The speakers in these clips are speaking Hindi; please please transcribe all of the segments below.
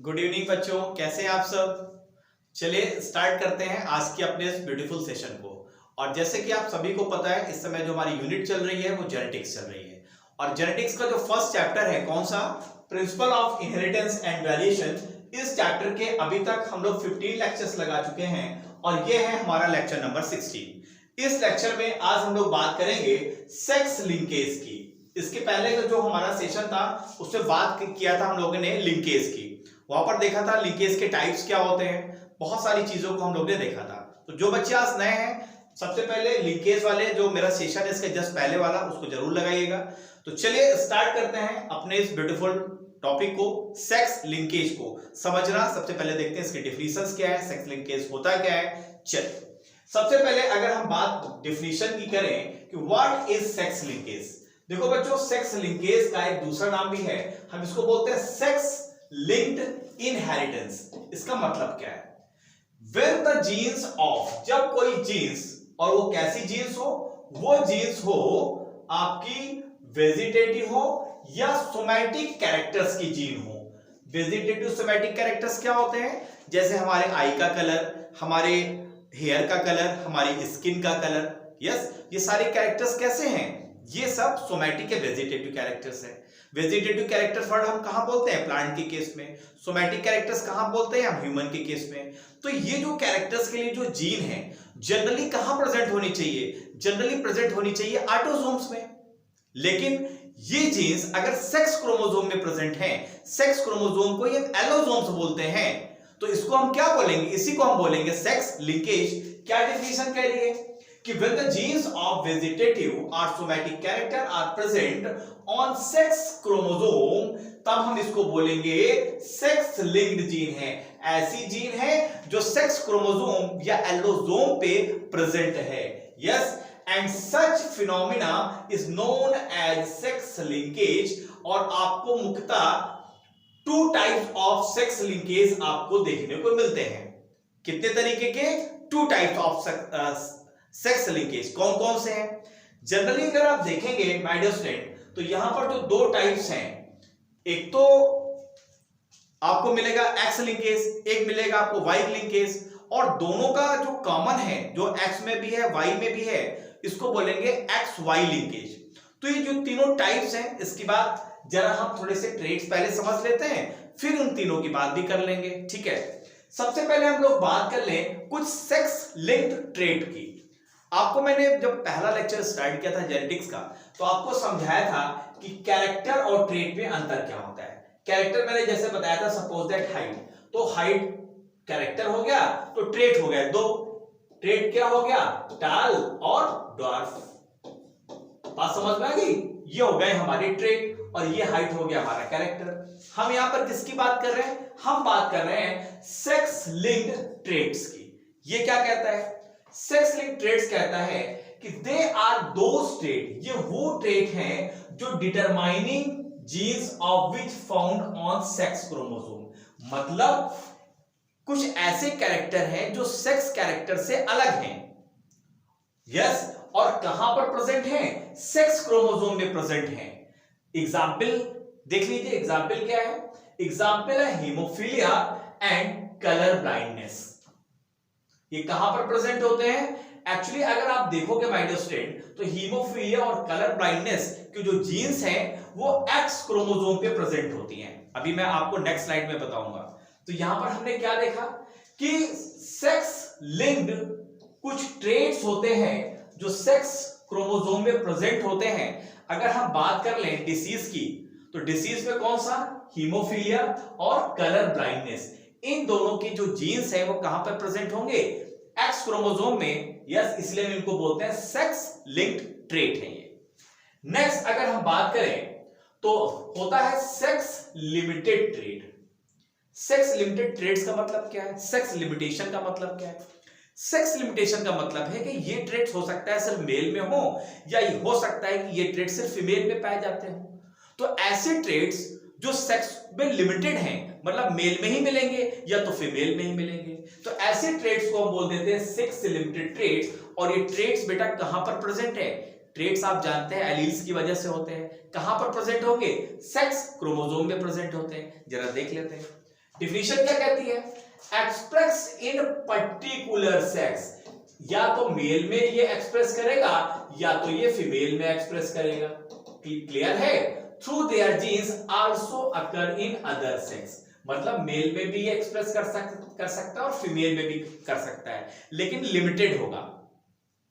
गुड इवनिंग बच्चों, कैसे हैं आप सब। चलिए स्टार्ट करते हैं आज की अपने इस ब्यूटीफुल सेशन को। और जैसे कि आप सभी को पता है, इस समय जो हमारी यूनिट चल रही है वो जेनेटिक्स चल रही है। और जेनेटिक्स का जो फर्स्ट चैप्टर है कौन सा, principle of inheritance and variation, इस चैप्टर के अभी तक हम लोग 15 लेक्चर्स लगा चुके हैं और ये है हमारा लेक्चर नंबर 16। इस लेक्चर में आज हम लोग बात करेंगे सेक्स लिंकेज की। इसके पहले का जो हमारा सेशन था उसमें बात किया था हम लोगों ने लिंकेज की। वहां पर देखा था लिंकेज के टाइप्स क्या होते हैं, बहुत सारी चीजों को हम लोग ने देखा था। तो जो बच्चे आज नए हैं, सबसे पहले लिंकेज वाले जो मेरा सेशन है इसके जस्ट पहले वाला उसको जरूर लगाइएगा। तो चलिए स्टार्ट करते हैं अपने इस ब्यूटीफुल टॉपिक को, सेक्स लिंकेज को समझना। सबसे पहले देखते हैं इसके डिफिनीशंस क्या है, सेक्स लिंकेज होता क्या है। चलिए सबसे पहले अगर हम बात डिफिनीशन की करें कि व्हाट इज सेक्स लिंकेज। देखो बच्चों, सेक्स लिंकेज का एक दूसरा नाम भी है, हम इसको बोलते हैं सेक्स लिंक्ड इनहेरिटेंस। इसका मतलब क्या है, when the genes of, जब कोई जीन्स, और वो कैसी जीन्स हो, वो जीन्स हो आपकी वेजिटेटिव हो या सोमैटिक कैरेक्टर्स की जीन हो। वेजिटेटिव सोमैटिक कैरेक्टर्स क्या होते हैं, जैसे हमारे आई का कलर, हमारे हेयर का कलर, हमारी स्किन का कलर। यस, ये सारे कैरेक्टर्स कैसे हैं, ये सब सोमैटिक या वेजिटेटिव कैरेक्टर्स हैं। वेजिटेटिव कैरेक्टर्स वर्ड हम कहां बोलते हैं, प्लांट के केस में। सोमैटिक कैरेक्टर्स कहां बोलते हैं, हम ह्यूमन के केस में। तो ये जो कैरेक्टर्स के लिए जो जीन है जनरली कहां प्रेजेंट होनी चाहिए, जनरली प्रेजेंट होनी चाहिए ऑटोसोम्स में। लेकिन ये जीन्स अगर सेक्स क्रोमोसोम में प्रेजेंट हैं, सेक्स क्रोमोसोम को ये एलोसोम्स बोलते हैं, तो इसको हम क्या बोलेंगे, इसी को हम बोलेंगे सेक्स लिंकेज। क्या डेफिनेशन कह रही है कि when the genes of vegetative or somatic character are present on sex chromosome, तब हम इसको बोलेंगे सेक्स लिंक्ड जीन है। ऐसी जीन है जो सेक्स क्रोमोसोम या एलोसोम पे प्रेजेंट है। Yes, and such phenomena is known as sex linkage. और आपको मुख्यतः 2 टाइप्स ऑफ सेक्स लिंकेज आपको देखने को मिलते हैं। कितने तरीके के, 2 टाइप्स ऑफ सेक्स लिंकेज। कौन कौन से हैं, जनरली अगर आप देखेंगे माय डियर स्टूडेंट, तो यहां पर जो 2 टाइप्स हैं, एक तो आपको मिलेगा एक्स लिंकेज, एक मिलेगा आपको वाई लिंकेज। और दोनों का जो कॉमन है, जो एक्स में भी है वाई में भी है, इसको बोलेंगे एक्स वाई लिंकेज। तो ये जो तीनों टाइप्स हैं, इसके बाद जरा हम थोड़े से ट्रेड्स पहले समझ लेते हैं, फिर उन तीनों की बात भी कर लेंगे। ठीक है, सबसे पहले हम लोग बात कर लें कुछ सेक्स लिंक्ड ट्रेड की। आपको मैंने जब पहला लेक्चर स्टार्ट किया था जेनेटिक्स का, तो आपको समझाया था कि कैरेक्टर और ट्रेट में अंतर क्या होता है। कैरेक्टर मैंने जैसे बताया था, सपोज दैट हाइट, तो हाइट कैरेक्टर हो गया, तो ट्रेट हो गया 2। ट्रेट क्या हो गया, टाल और ड्वार्फ। बात समझ में आ गई, ये हो गए हमारे ट्रेट और ये हाइट हो गया हमारा कैरेक्टर। हम यहां पर किसकी बात कर रहे हैं, हम बात कर रहे हैं सेक्स लिंक्ड ट्रेट्स की। ये क्या कहता है, सेक्स लिंक्ड ट्रेट्स कहता है कि दे आर दोज ट्रेट, ये वो ट्रेट हैं जो determining jeans of which found on sex chromosome. मतलब कुछ ऐसे कैरेक्टर हैं जो सेक्स कैरेक्टर से अलग हैं। यस, और कहां पर प्रेजेंट हैं, सेक्स क्रोमोसोम में प्रेजेंट हैं। एग्जाम्पल देख लीजिए, एग्जाम्पल क्या है, एग्जाम्पल है हीमोफीलिया एंड कलर ब्लाइंडनेस। ये कहां पर प्रेजेंट होते हैं, एक्चुअली अगर आप देखोगे माय डियर स्टूडेंट, तो हीमोफीलिया और कलर ब्लाइंडनेस की जो जीन्स हैं वो एक्स क्रोमोसोम पे प्रेजेंट होती हैं। अभी मैं आपको नेक्स्ट स्लाइड में बताऊंगा। तो यहां पर हमने क्या देखा कि सेक्स लिंक्ड कुछ ट्रेट्स होते हैं जो सेक्स क्रोमोसोम में प्रेजेंट होते हैं। अगर हम बात कर लें डिसीज की, तो डिसीज में कौन सा, हीमोफीलिया और कलर ब्लाइंडनेस, इन दोनों की जो जीन्स है वो कहां पर प्रेजेंट होंगे, एक्स क्रोमोसोम में। यस, इसलिए हम इनको बोलते हैं सेक्स लिंक्ड ट्रेट है ये। नेक्स्ट अगर हम बात करें तो होता है sex limited trait. Sex limited traits का मतलब क्या है, सेक्स लिमिटेशन का मतलब क्या है। सेक्स लिमिटेशन का मतलब है कि ये ट्रेट्स हो सकता है सिर्फ मेल में हो, या ये हो सकता है कि ये ट्रेट्स सिर्फ फीमेल में पाए जाते हो। तो ऐसे ट्रेट्स जो सेक्स में लिमिटेड हैं, मतलब मेल में ही मिलेंगे या तो फीमेल में ही मिलेंगे, तो ऐसे ट्रेट्स को हम बोल देते हैं सेक्स लिमिटेड ट्रेट्स। और ये ट्रेट्स बेटा कहां पर प्रेजेंट है, ट्रेट्स आप जानते हैं एलील्स की वजह से होते हैं। कहां पर प्रेजेंट होंगे, सेक्स क्रोमोसोम में प्रेजेंट होते हैं। जरा देख लेते हैं। डिफिनीशन क्या कहती है? एक्सप्रेस इन पर्टिकुलर सेक्स, या तो मेल में ये एक्सप्रेस करेगा या तो ये फीमेल में एक्सप्रेस करेगा। क्लियर है? Through their genes also occur in other sex, मतलब मेल में भी एक्सप्रेस कर सकता है और फीमेल में भी कर सकता है, लेकिन लिमिटेड होगा।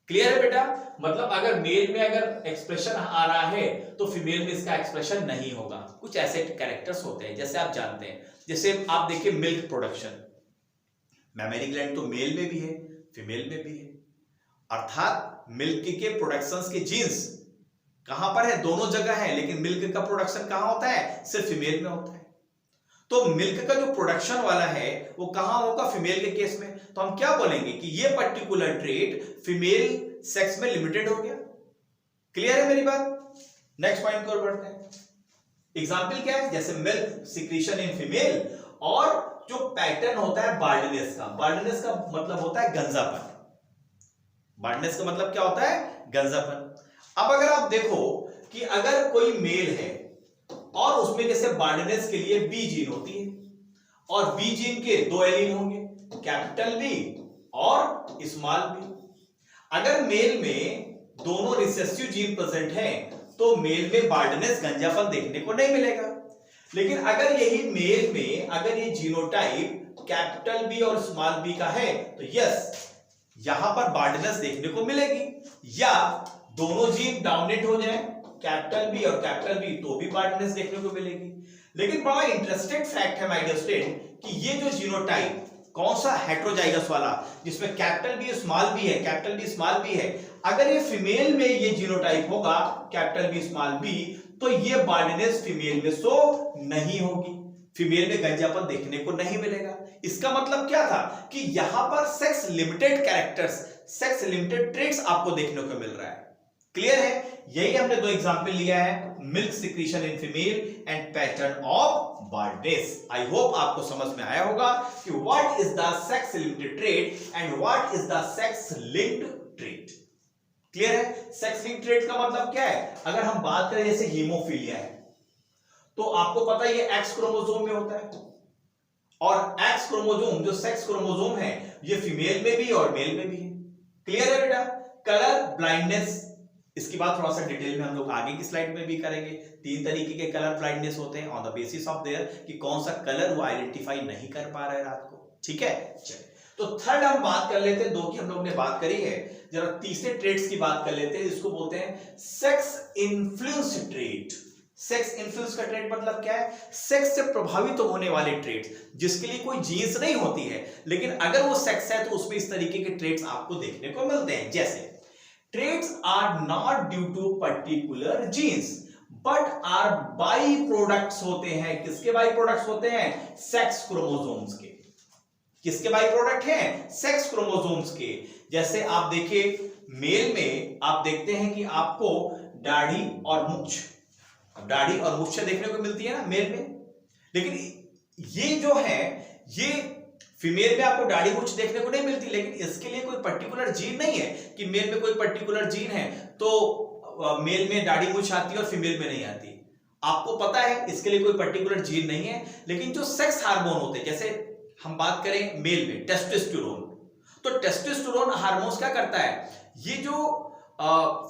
क्लियर है बेटा? मतलब अगर मेल में अगर एक्सप्रेशन आ रहा है तो फीमेल में इसका एक्सप्रेशन नहीं होगा। कुछ ऐसे कैरेक्टर्स होते हैं, जैसे आप जानते हैं, जैसे आप देखिए मिल्क प्रोडक्शन, मैमेरी ग्लैंड तो मेल में भी है फीमेल में भी है, अर्थात मिल्क के प्रोडक्शंस के जीन्स कहां पर है? दोनों जगह है, लेकिन मिल्क का प्रोडक्शन कहां होता है? सिर्फ फीमेल में होता है। तो मिल्क का जो प्रोडक्शन वाला है वो कहां होगा? फीमेल के केस में। तो हम क्या बोलेंगे कि ये पर्टिकुलर ट्रेट फीमेल सेक्स में लिमिटेड हो गया। क्लियर है मेरी बात? नेक्स्ट पॉइंट की ओर बढ़ते हैं। एग्जाम्पल क्या है? जैसे मिल्क सिक्रीशन इन फीमेल, और जो पैटर्न होता है बार्डनेस का, बार्डनेस का मतलब होता है गंजापन। बार्डनेस का मतलब क्या होता है? गंजापन। अब अगर आप देखो कि अगर कोई मेल है और उसमें जैसे बार्डनेस के लिए बी जीन होती है, और बी जीन के दो एलील होंगे, कैपिटल बी और स्मॉल बी। अगर मेल में दोनों रिसेसिव जीन प्रेजेंट हैं तो मेल में बार्डनेस गंजापन देखने को नहीं मिलेगा। लेकिन अगर यही मेल में अगर ये जीनोटाइप कैपिटल बी और स्मॉल बी का है तो यस, यहां पर बार्डनेस देखने को मिलेगी। या दोनों जीन डाउनेट हो जाए, कैपिटल बी और कैपिटल बी, तो भी बार्डनेस देखने को मिलेगी। लेकिन बड़ा इंटरेस्टिंग फैक्ट है माय डियर स्टूडेंट कि ये जो जीनोटाइप कौन सा हेटेरोजाइगस वाला, जिसमें कैपिटल बी स्मॉल बी है, कैपिटल बी स्मॉल बी है, अगर ये फीमेल में ये जीनोटाइप होगा कैपिटल बी स्मॉल बी, तो ये बार्डनेस फीमेल में शो नहीं होगी, फीमेल में गंजापन देखने को नहीं मिलेगा। इसका मतलब क्या था कि यहां पर sex limited characters, sex limited traits आपको देखने को मिल रहा है। क्लियर है? यही हमने दो एग्जांपल लिया है, milk secretion in female and pattern of baldness. I hope आपको समझ में आया होगा कि what is the sex limited trait and what is the sex linked trait. Clear है? सेक्स लिंक्ड ट्रेट का मतलब क्या है? अगर हम बात करें जैसे हीमोफीलिया है, तो आपको पता है ये एक्स क्रोमोसोम में होता है, और एक्स क्रोमोसोम जो सेक्स क्रोमोसोम है ये फीमेल में भी और मेल में भी है। क्लियर है बेटा? कलर ब्लाइंडनेस, इसकी बात थोड़ा सा डिटेल में हम लोग आगे की स्लाइड में भी करेंगे। 3 तरीके के कलर ब्लाइंडनेस होते हैं on the basis of their कि कौन सा कलर वो आइडेंटिफाई नहीं कर पा रहा है रात को। ठीक है, चलिए तो थर्ड हम बात कर लेते हैं, 2 की हम लोग ने बात करी है, जरा तीसरे ट्रेट्स की बात कर लेते हैं, इसको बोलते हैं sex influence trait. Sex influence का ट्रेट मतलब क्या है? सेक्स से प्रभावित होने वाले ट्रेट्स, जिसके लिए कोई जीन्स नहीं होती है, लेकिन अगर वो सेक्स है तो उसमें इस तरीके के ट्रेट्स आपको देखने को मिलते हैं। जैसे traits are not due to particular genes but are by products होते हैं। किसके बाई प्रोडक्ट्स होते हैं? सेक्स क्रोमोसोम्स के। किसके बाई प्रोडक्ट हैं? सेक्स क्रोमोसोम्स के। जैसे आप देखिए मेल में आप देखते हैं कि आपको दाढ़ी और मूंछ, दाढ़ी और मूंछ देखने को मिलती है ना मेल में, लेकिन ये जो है ये फीमेल में आपको दाढ़ी मूंछ देखने को नहीं मिलती। लेकिन इसके लिए कोई पर्टिकुलर जीन नहीं है कि मेल में कोई पर्टिकुलर जीन है तो मेल में दाढ़ी मूंछ आती है और फीमेल में नहीं आती। आपको पता है इसके लिए कोई पर्टिकुलर जीन नहीं है। लेकिन जो सेक्स हार्मोन होते हैं, जैसे हम बात करें मेल में टेस्टोस्टेरोन, तो टेस्टोस्टेरोन हार्मोन क्या करता है? ये जो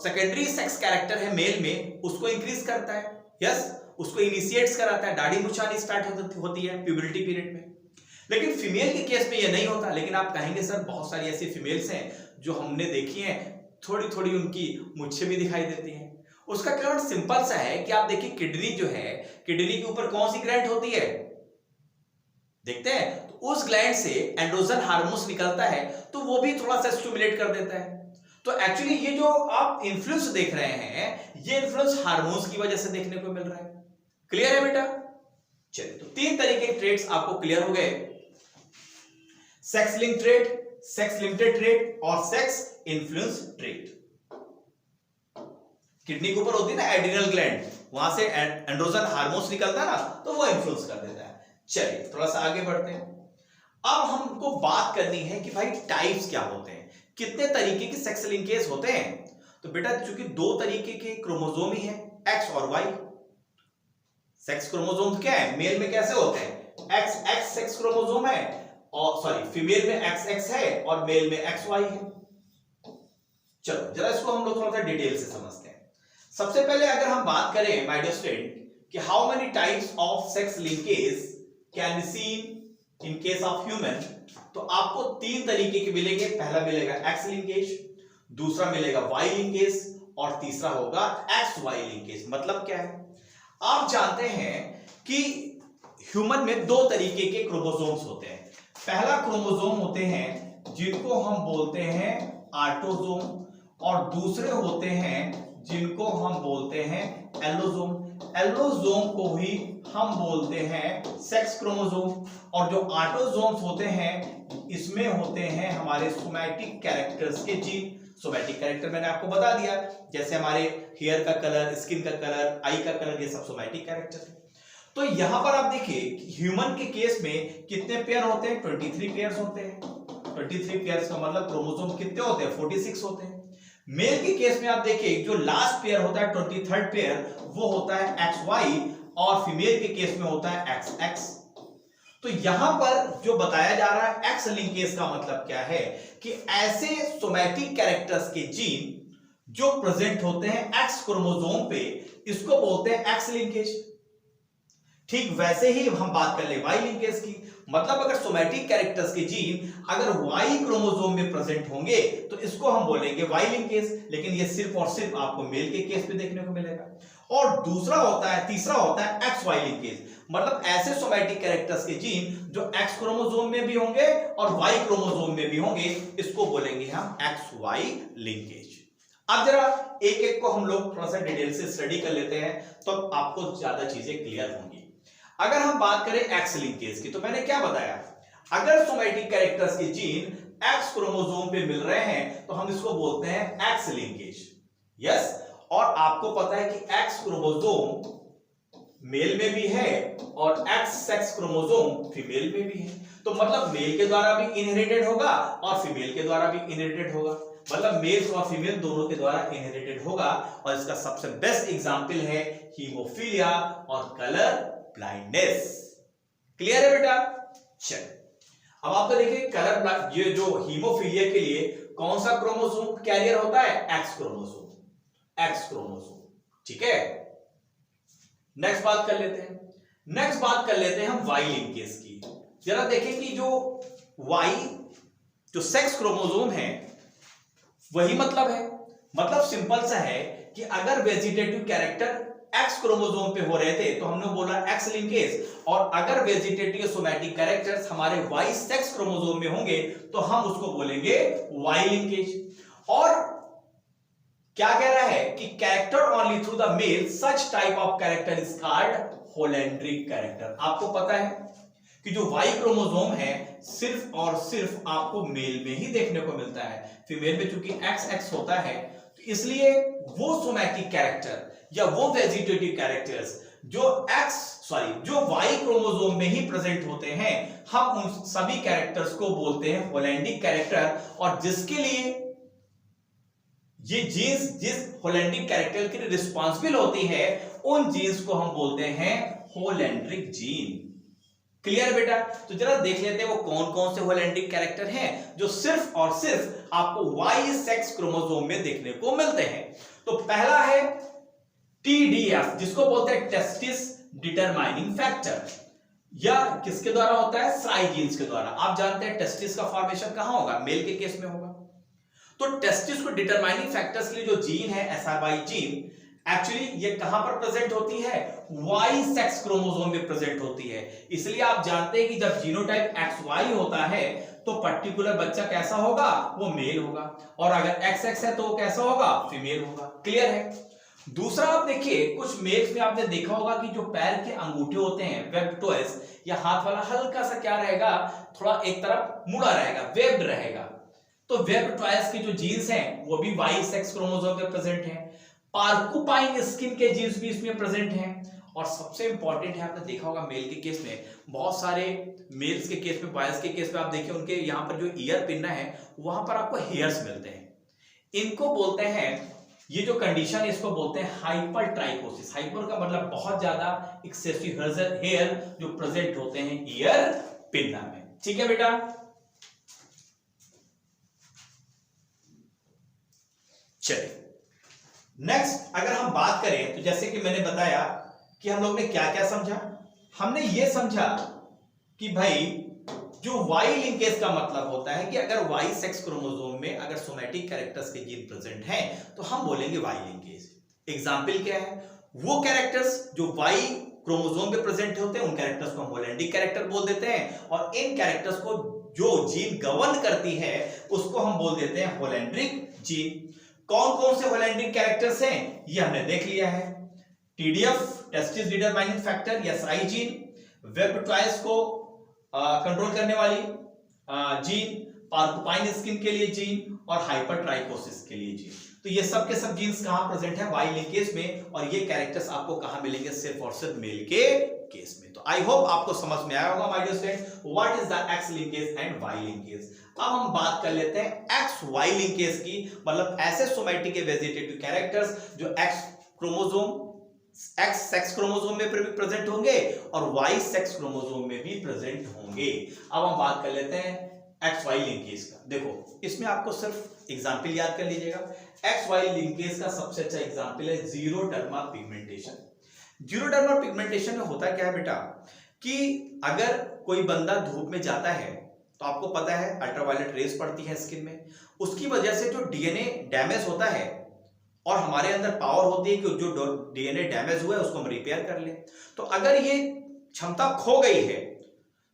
सेकेंडरी सेक्स कैरेक्टर है मेल में उसको इंक्रीज करता है, यस, उसको इनिशिएट्स कराता है, दाढ़ी मूंछ आनी स्टार्ट होती है प्यूबर्टी पीरियड में। लेकिन फीमेल के केस में ये नहीं होता। लेकिन आप कहेंगे सर बहुत सारी ऐसी फीमेल्स हैं जो हमने देखी हैं, थोड़ी थोड़ी उनकी मूंछें भी दिखाई देती हैं। उसका कारण सिंपल सा है कि आप देखिए किडनी जो है, किडनी के ऊपर कौन सी ग्लैंड होती है? देखते हैं तो उस ग्लैंड से एंड्रोजन हार्मोन्स निकलता है, तो वो भी थोड़ा सा स्टिमुलेट कर देता है। तो एक्चुअली ये जो आप इन्फ्लुएंस देख रहे हैं, ये इन्फ्लुएंस हार्मोन्स की वजह से देखने को मिल रहा है। क्लियर है बेटा? चलिए तो 3 तरीके के ट्रेट्स आपको क्लियर हो गए, sex link trait, sex limited trait और सेक्स इन्फ्लुएंस ट्रेट। किडनी के ऊपर होती है ना एड्रिनल ग्लैंड, वहां से एंड्रोजन हार्मोन्स निकलता है ना, तो वो इन्फ्लुएंस कर देता है। चलिए थोड़ा सा आगे बढ़ते हैं। अब हमको बात करनी है कि भाई टाइप्स क्या होते हैं, कितने तरीके के सेक्स लिंकेज होते हैं। तो बेटा चूंकि 2 तरीके के क्रोमोसोम ही है, एक्स और वाई, सेक्स क्रोमोसोम क्या है, मेल में कैसे होते हैं, एक्स एक्स सेक्स क्रोमोसोम है, और सॉरी फीमेल में एक्स एक्स है और मेल में एक्स वाई है। चलो जरा इसको हम लोग थोड़ा सा डिटेल से समझते हैं। सबसे पहले अगर हम बात करें माय डियर स्टूडेंट कि how many types of sex linkage can be seen in case of human, तो आपको तीन तरीके के मिलेंगे। पहला मिलेगा एक्स लिंकेज, दूसरा मिलेगा वाई लिंकेज और तीसरा होगा एक्स वाई लिंकेज। मतलब क्या है, आप जानते हैं कि ह्यूमन में दो तरीके के क्रोमोसोम्स होते हैं। पहला क्रोमोसोम होते हैं जिनको हम बोलते हैं ऑटोसोम, और दूसरे होते हैं जिनको हम बोलते हैं एलोसोम। एलोसोम को ही हम बोलते हैं सेक्स क्रोमोसोम, और जो ऑटोसोम्स होते हैं इसमें होते हैं हमारे सोमैटिक कैरेक्टर्स के जीन। सोमैटिक कैरेक्टर मैंने आपको बता दिया, जैसे हमारे हेयर का कलर, स्किन का कलर, आई का कलर, ये सब सोमैटिक कैरेक्टर है। तो यहां पर आप देखिए ह्यूमन के केस में कितने पेयर होते हैं, 23 पेयर्स होते हैं। 23 पेयर्स का मतलब क्रोमोसोम कितने होते हैं, 46 होते हैं। मेल के केस में आप देखिए जो लास्ट पेयर होता है 23rd पेयर, वो होता है XY, और फीमेल के केस में होता है XX। तो यहां पर जो बताया जा रहा है एक्स लिंकेज का मतलब क्या है कि ऐसे सोमैटिक कैरेक्टर्स के जीन जो प्रेजेंट होते हैं एक्स क्रोमोसोम पे, इसको बोलते हैं एक्स लिंकेज। ठीक वैसे ही हम बात कर ले वाई लिंकेज की, मतलब अगर सोमैटिक कैरेक्टर्स के जीन अगर वाई क्रोमोसोम में प्रेजेंट होंगे तो इसको हम बोलेंगे वाई लिंकेज, लेकिन ये सिर्फ और सिर्फ आपको मेल के केस पे देखने को मिलेगा। और दूसरा होता है, तीसरा होता है एक्स वाई लिंकेज, मतलब ऐसे सोमैटिक कैरेक्टर्स के जीन जो एक्स क्रोमोसोम में भी होंगे और वाई क्रोमोसोम में भी होंगे, इसको बोलेंगे हम एक्स वाई लिंकेज। अब जरा एक एक को हम लोग थोड़ा सा डिटेल से स्टडी कर लेते हैं, तो आपको ज्यादा चीजें क्लियर होंगी। अगर हम बात करें एक्स लिंकेज की, तो मैंने क्या बताया, अगर सोमैटिक कैरेक्टर्स के जीन एक्स क्रोमोसोम पे मिल रहे हैं तो हम इसको बोलते हैं एक्स लिंकेज। यस, और आपको पता है कि एक्स क्रोमोसोम मेल में भी है और एक्स सेक्स क्रोमोसोम फीमेल में भी है, तो मतलब मेल के द्वारा भी इनहेरिटेड होगा और फीमेल के द्वारा भी इनहेरिटेड होगा, मतलब मेल और फीमेल दोनों के द्वारा इनहेरिटेड होगा। और इसका सबसे बेस्ट एग्जांपल है हीमोफीलिया और कलर ब्लाइंडनेस। क्लियर है बेटा? चल अब आपको देखिए कलर, ये जो हीमोफीलिया के लिए कौन सा क्रोमोसोम कैरियर होता है, एक्स क्रोमोसोम, एक्स क्रोमोसोम। ठीक है, नेक्स्ट बात कर लेते हैं, नेक्स्ट बात कर लेते हैं हम वाई लिंकेज की। जरा देखें कि जो वाई जो सेक्स क्रोमोसोम है वही मतलब है, मतलब सिंपल सा है कि अगर वेजिटेटिव कैरेक्टर एक्स क्रोमोसोम पे हो रहे थे तो हमने बोला एक्स लिंकेज, और अगर वेजिटेटिव सोमैटिक कैरेक्टर्स हमारे वाई सेक्स क्रोमोसोम में होंगे तो हम उसको बोलेंगे वाई लिंकेज। और क्या कह रहा है कि character only through the male such type of character is called holandric character. आपको पता है कि जो वाई क्रोमोसोम है सिर्फ और सिर्फ आपको मेल में ही देखने को मिलता है, फीमेल में चूंकि एक्स एक्स होता है, तो इसलिए वो सोमैटिक कैरेक्टर या वो वेजिटेटिव कैरेक्टर्स जो वाई क्रोमोसोम में ही प्रेजेंट होते हैं, हम उन सभी कैरेक्टर्स को बोलते हैं होलैंडिक कैरेक्टर। और जिसके लिए ये जीन्स जिस होलैंडिक कैरेक्टर के लिए रिस्पॉन्सिबल होती है, उन जीन्स को हम बोलते हैं होलैंड्रिक जीन। क्लियर बेटा? तो जरा देख लेते हैं वो कौन कौन से होलैंडिक कैरेक्टर हैं जो सिर्फ और सिर्फ आपको वाई सेक्स क्रोमोसोम में देखने को मिलते हैं। तो पहला है TDF, जिसको बोलते हैं टेस्टिस डिटरमाइनिंग फैक्टर, या किसके द्वारा होता है, साई जीन्स के द्वारा। आप जानते हैं टेस्टिस का फॉर्मेशन कहां होगा, मेल के केस में होगा। तो टेस्टिस को डिटरमाइनिंग फैक्टर्स के लिए जो जीन है SRY जीन, एक्चुअली ये कहां पर प्रेजेंट होती है, वाई सेक्स क्रोमोसोम में प्रेजेंट होती है। इसलिए आप जानते हैं कि जब जीनोटाइप XY होता है तो पर्टिकुलर बच्चा कैसा होगा, वो मेल होगा, और अगर XX है तो वो कैसा होगा, फीमेल होगा। क्लियर है? दूसरा आप देखिए कुछ मेल्स में आपने देखा होगा कि जो पैर के अंगूठे होते हैं वेब टॉयज, या हाथ वाला हल्का सा क्या रहेगा, थोड़ा एक तरफ मुड़ा रहेगा, वेब्ड रहेगा। तो वेब टॉयज की जो जीन्स हैं वो भी वाई सेक्स क्रोमोसोम में प्रेजेंट हैं। पार्कुपाइन स्किन के जीन्स भी इसमें प्रेजेंट हैं। और सबसे इंपॉर्टेंट है, आपने देखा होगा मेल के केस में, बहुत सारे मेल्स के केस में, बॉयज के केस में आप देखिए उनके यहाँ पर जो ईयर पिन है वहां पर आपको हेयर्स मिलते हैं। इनको बोलते हैं, ये जो कंडीशन है इसको बोलते हैं हाइपर ट्राइकोसिस। हाइपर का मतलब बहुत ज्यादा, एक्सेसिव हेयर जो प्रेजेंट होते हैं ईयर पिन्ना में। ठीक है बेटा, चलिए नेक्स्ट अगर हम बात करें तो जैसे कि मैंने बताया कि हम लोग ने क्या क्या समझा। हमने ये समझा कि भाई जो वाई लिंकेज का मतलब होता है कि अगर वाई सेक्स क्रोमोसोम में अगर सोमैटिक कैरेक्टर्स के जीन प्रेजेंट हैं तो हम बोलेंगे वाई लिंकेज। एग्जाम्पल क्या है, वो कैरेक्टर्स जो वाई क्रोमोसोम पे प्रेजेंट होते हैं उन कैरेक्टर्स को हम होलैंडिक कैरेक्टर बोल देते हैं, और इन कैरेक्टर्स को जो जीन गवर्न करती है उसको हम बोल देते हैं होलैंड्रिक जीन। कौन कौन से होलैंडिक कैरेक्टर्स हैं ये हमने देख लिया है। टीडीएफ टेस्टिस डिटरमाइनिंग फैक्टर या SRY जीन, वेब ट्वाइस को कंट्रोल करने वाली जीन, पार्कुपाइन स्किन के लिए जीन और हाइपर ट्राइकोसिस के लिए जीन। तो ये सब के सब जीन्स कहां प्रेजेंट है, वाई लिंकेज में, और ये कैरेक्टर्स आपको कहां मिलेंगे, सिर्फ और सिर्फ मेल के केस में। तो आई होप आपको समझ में आया होगा my dear student what is the X linkage and Y linkage. अब हम बात कर लेते हैं एक्स वाई लिंकेज की, मतलब ऐसे सोमैटिक वेजिटेटिव कैरेक्टर्स जो x chromosome x sex chromosome में प्रेजेंट होंगे और वाई सेक्स क्रोमोसोम में भी प्रेजेंट होंगे। अब हम बात कर लेते हैं एक्स वाई लिंकेज का। देखो इसमें आपको सिर्फ एग्जाम्पल याद कर लीजिएगा। एक्स वाई लिंकेज का सबसे अच्छा एग्जाम्पल है जीरोडर्मा पिगमेंटेशन। जीरोडर्मा पिगमेंटेशन में होता क्या है बेटा कि अगर कोई बंदा धूप में जाता है तो आपको पता है अल्ट्रावायलेट रेज पड़ती है स्किन में, उसकी वजह से जो डीएनए डैमेज होता है और हमारे अंदर पावर होती है कि जो डीएनए डैमेज हुआ है उसको हम रिपेयर कर लें। तो अगर ये क्षमता खो गई है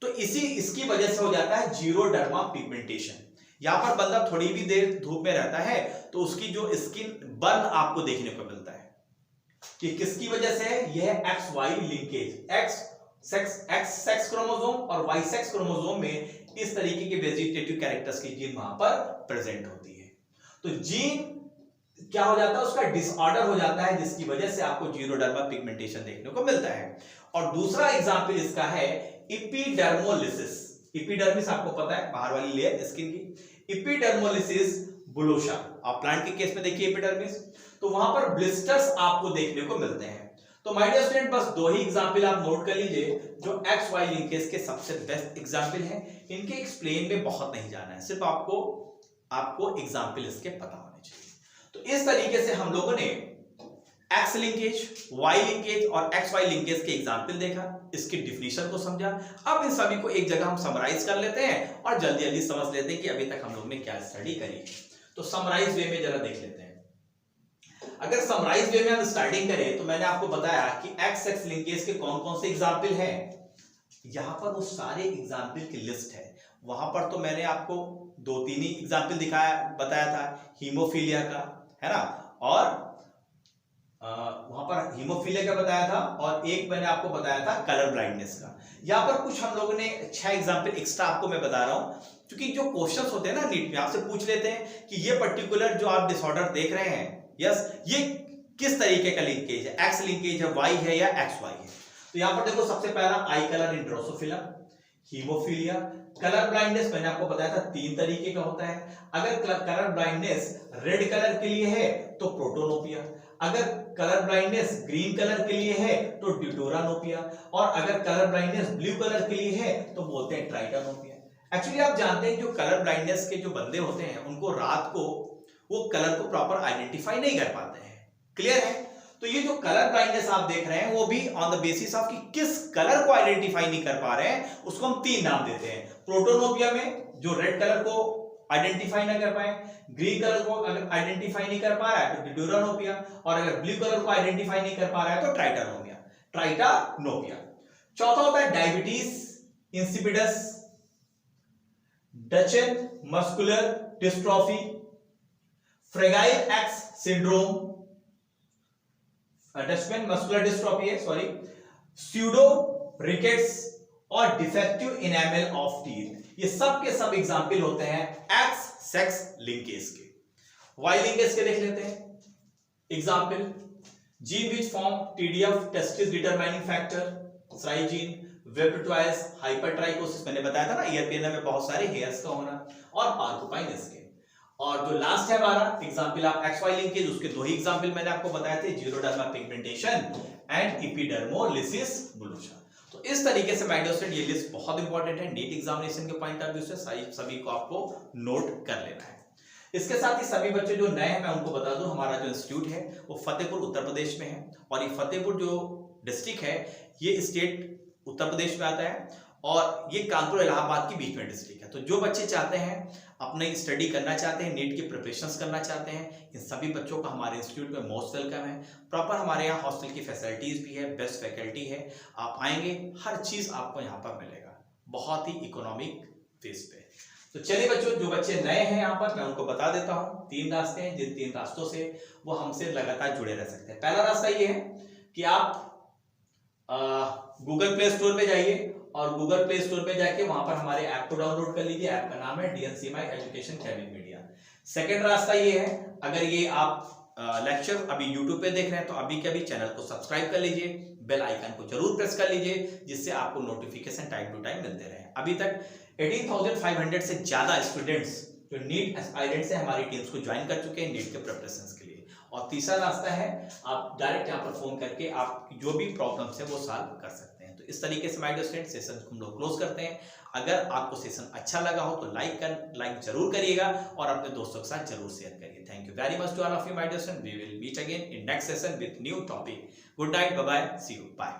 तो इसकी वजह से हो जाता है जीरोडर्मा पिगमेंटेशन। यहां पर बंदा थोड़ी भी देर धूप में रहता है तो उसकी जो स्किन बर्न आपको देखने को मिलता है कि किसकी वजह से है, यह है X Y linkage. X sex chromosome और वाई सेक्स क्रोमोसोम में इस तरीके के वेजिटेटिव कैरेक्टर्स की जीन वहां पर प्रेजेंट होती है। तो जीन क्या हो जाता है, उसका डिसऑर्डर हो जाता है जिसकी वजह से आपको जीरोडर्मा पिगमेंटेशन देखने को मिलता है। और दूसरा एग्जांपल इसका है एपिडर्मोलिसिस। एपिडर्मिस आपको पता है बाहर वाली लेयर स्किन की। एपिडर्मोलिसिस बुलोसा, आप प्लांट के केस में देखिए एपिडर्मिस, तो वहां पर ब्लिस्टर्स आपको देखने को मिलते हैं। तो माय डियर स्टूडेंट बस दो ही एग्जांपल आप नोट कर लीजिए जो एक्स वाई लिंकेज के सबसे बेस्ट एग्जांपल हैं। इनके एक्सप्लेन में बहुत नहीं जाना है, सिर्फ आपको एग्जांपल इसके पता होने चाहिए। तो इस तरीके से हम लोगों ने एक्स लिंकेज, वाई लिंकेज और एक्स वाई लिंकेज के एग्जांपल देखा, इसकी डिफिनीशन को समझा। अब इन सभी को एक जगह हम समराइज कर लेते हैं और जल्दी जल्दी समझ लेते हैं कि अभी तक हम लोग ने क्या स्टडी करी। तो समराइज वे में जरा देख लेते हैं। अगर समराइज वे में हम स्टार्टिंग करें तो मैंने आपको बताया कि एक्स एक्स लिंकेज के कौन कौन से एग्जाम्पल हैं। यहां पर वो सारे एग्जाम्पल की लिस्ट है। वहां पर तो मैंने आपको 2-3 ही एग्जाम्पल बताया था हीमोफीलिया का, है ना, और वहां पर हीमोफीलिया का बताया था, और एक मैंने आपको बताया था कलर ब्लाइंडनेस का। यहाँ पर कुछ हम लोगों ने 6 एग्जाम्पल एक्स्ट्रा आपको मैं बता रहा हूं, क्योंकि जो क्वेश्चंस होते हैं ना नीट में आपसे पूछ लेते हैं कि ये पर्टिकुलर जो आप डिसऑर्डर देख रहे हैं, यस, ये किस तरीके का लिंकेज है, एक्स लिंकेज है, वाई है या एक्स वाई है। तो यहाँ पर देखो सबसे पहला आई कलर इन ड्रोसोफिला, हीमोफीलिया। कलर ब्लाइंडनेस मैंने आपको बताया था 3 तरीके का होता है। अगर कलर ब्लाइंडनेस रेड कलर के लिए है तो प्रोटोनोपिया, अगर कलर ब्लाइंडनेस ग्रीन कलर के लिए है तो ड्यूटोरानोपिया, और अगर कलर ब्लाइंडनेस ब्लू कलर के लिए है तो बोलते हैं ट्राइटानोपिया। एक्चुअली आप जानते हैं जो कलर ब्लाइंडनेस के जो बंदे होते हैं उनको रात को वो कलर को प्रॉपर आइडेंटिफाई नहीं कर पाते हैं, क्लियर है। तो ये जो कलर ब्लाइंडनेस आप देख रहे हैं वो भी ऑन द बेसिस ऑफ कि किस कलर को आइडेंटिफाई नहीं कर पा रहे हैं, उसको हम 3 नाम देते हैं। प्रोटोनोपिया में जो रेड कलर को आइडेंटिफाई ना कर पाए, ग्रीन कलर को अगर आइडेंटिफाई नहीं कर पा रहा है तो ड्यूटोरानोपिया, और अगर ब्लू कलर को आइडेंटिफाई नहीं कर पा रहा है तो ट्राइटानोपिया। चौथा होता है diabetes insipidus, Duchenne muscular dystrophy, fragile x syndrome, Duchenne muscular dystrophy है, सॉरी, स्यूडो रिकेट्स और डिफेक्टिव इनेमल ऑफ टीथ। ये सब के सब एग्जाम्पल होते हैं एक्स सेक्स लिंकेज के। वाई लिंकेज के देख लेते हैं example. Gene which form TDF testis determining factor, SRY gene, web twice, hyper trichosis मैंने बताया था ना, ईयर पिन्ना में बहुत सारे हेयर्स का होना, और पार्कुपाइन स्किन। और जो लास्ट है हमारा एग्जाम्पल ऑफ XY लिंकेज, उसके दो ही एग्जाम्पल मैंने आपको बताए थे, जीरोडर्मा पिगमेंटेशन एंड एपिडर्मोलिसिस बुल्लोसा। तो इस तरीके से माय डियर स्टूडेंट ये लिस्ट बहुत इंपॉर्टेंट है नीट एग्जामिनेशन के पॉइंट ऑफ व्यू से, सभी को आपको नोट कर लेना है। इसके साथ ही सभी बच्चे जो नए हैं मैं उनको बता दूं, हमारा जो इंस्टीट्यूट है वो फतेहपुर उत्तर प्रदेश में है, और ये फतेहपुर जो डिस्ट्रिक्ट है ये स्टेट उत्तर प्रदेश में आता है, और ये कानपुर इलाहाबाद के बीच में डिस्ट्रिक्ट है। तो जो बच्चे चाहते हैं अपने स्टडी करना चाहते हैं, नीट की प्रिपरेशंस करना चाहते हैं, इन सभी बच्चों का हमारे इंस्टीट्यूट में मोस्ट वेलकम है। प्रॉपर हमारे यहाँ हॉस्टल की फैसिलिटीज भी है, बेस्ट फैकल्टी है, आप आएंगे हर चीज आपको यहाँ पर मिलेगा बहुत ही इकोनॉमिक फीस पे। तो चलिए बच्चों, जो बच्चे नए हैं यहाँ पर मैं उनको बता देता हूँ, 3 रास्ते हैं, जिन 3 रास्तों से वो हमसे लगातार जुड़े रह सकते हैं। पहला रास्ता ये है कि आप गूगल प्ले स्टोर पे जाइए, और गूगल प्ले स्टोर पे जाके वहां पर हमारे ऐप को डाउनलोड कर लीजिए। ऐप का नाम है DNCMY education cabin media. Second रास्ता ये है, अगर ये आप लेक्चर अभी यूट्यूब पे देख रहे हैं तो अभी के अभी चैनल को सब्सक्राइब कर लीजिए, बेल आइकन को जरूर प्रेस कर लीजिए, जिससे आपको नोटिफिकेशन टाइम टू टाइम मिलते रहे। अभी तक 18,500 से ज्यादा स्टूडेंट्स जो नीट एस्पायरेंट्स हैं हमारी टीम्स को ज्वाइन कर चुके हैं नीट के प्रिपरेशन के लिए। और तीसरा रास्ता है, आप डायरेक्ट यहाँ पर फोन करके आप जो भी प्रॉब्लम्स है वो सॉल्व कर सकते हैं। तो इस तरीके से माय डियर स्टूडेंट सेशन को हम लोग क्लोज करते हैं। अगर आपको सेशन अच्छा लगा हो तो लाइक जरूर करिएगा, और अपने दोस्तों के साथ जरूर शेयर करिए। Thank you very much to all of you my dear student. We will meet again in next session with new topic. Good night, bye bye, see you, bye.